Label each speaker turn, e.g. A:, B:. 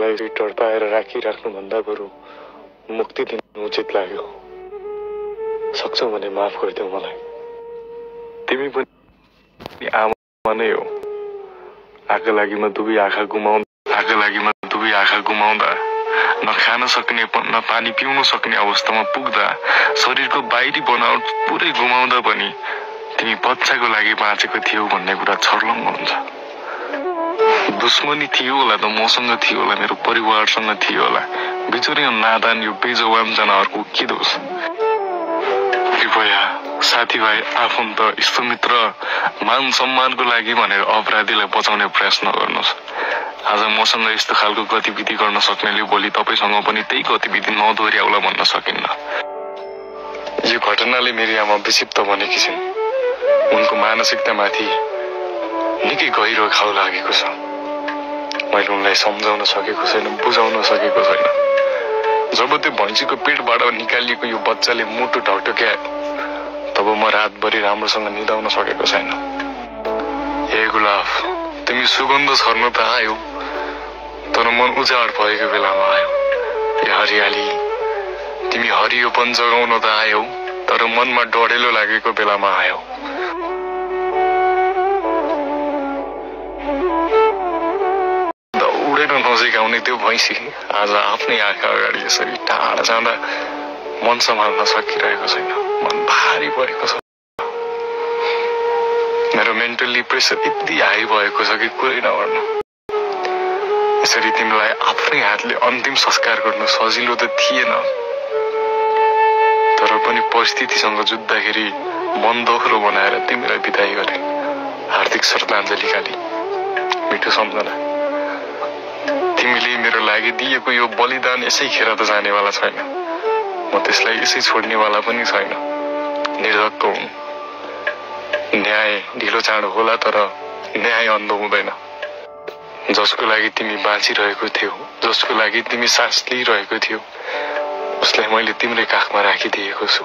A: तिमीलाई टड्पाएर राखिराख्नुभन्दा बरु मुक्ति दिनु उचित लाग्यो। सक्छौ भने माफ गरिदेऊ मलाई। तिमी पनि आमा नै हो। आका लागि म दुवै आँखा गुमाउँदा न खान सक्ने न पानी पिउन सक्ने अवस्थामा पुग्दा शरीरको बाहिरी बनावट पुरै गुमाउँदा पनि तिमी बच्चाको लागि बाँचेको थियौ भन्ने कुरा छर्लङ्ग हुन्छ। दुश्मनी थियो होला त मसँग थियो होला, मेरो परिवारसँग थियो होला। बिचोरिया नादान यो बेजवान जनावरको के दोष? कृपया साथीभाइ, आफन्त, इष्टमित्र, मान सम्मानको लागि भनेर अपराधीलाई बचाउने प्रयास नगर्नुहोस्। आज मसँग यस्तो खालको गतिविधि गर्न सक्नेले भोलि तपाईसँग पनि त्यही गतिविधि नदोहोर्याउला भन्न सकिन्न। यो घटनाले मेरी आमा विक्षिप्त बनेकी छिन्। उनको मानसिकतामाथि निकै गहिरो घाउ लागेको छ। मैले उनलाई सम्झाउन सकेको छैन, बुझाउन सकेको छैन। जब त्यो भैँसीको पेटबाट निकालिएको यो बच्चाले मुटु ढकढक्यायो तब म रातभरि राम्रोसँग निदाउन सकेको छैन। हे गुलाब, तिमी सुगन्ध छर्न त आयो तर मन उजाड भएको बेलामा आयो। हे हरियाली, तिमी हरियोपन जगाउन त आयौ तर मनमा डढेलो लागेको बेलामा आयौ। दौडेर नजिकाउने त्यो भैँसी आज आफ्नै आँखा अगाडि यसरी टाढा जाँदा मन सम्हाल्न सकिरहेको छैन। मन भारी भएको छ। मेरो मेन्टली प्रेसर यति हाई भएको छ कि कुरै नगर्नु। यसरी तिमीलाई आफ्नै हातले अन्तिम संस्कार गर्नु सजिलो त थिएन, तर पनि परिस्थितिसँग जुझ्दाखेरि मन दोहोरो बनाएर तिमीलाई बिदाई गरे। हार्दिक श्रद्धाञ्जली काली, मिठो सम्झना। तिमीले मेरो लागि दिएको यो बलिदान यसै खेर त जानेवाला छैन। म त्यसलाई यसै छोड्नेवाला पनि छैन। निर्धक्क हुँ। न्याय ढिलो चाँडो होला तर न्याय अन्ध हुँदैन। जसको लागि तिमी बाँचिरहेको थियौ, जसको लागि तिमी सास लिइरहेको थियौ, उसलाई मैले तिम्रै काखमा राखिदिएको छु।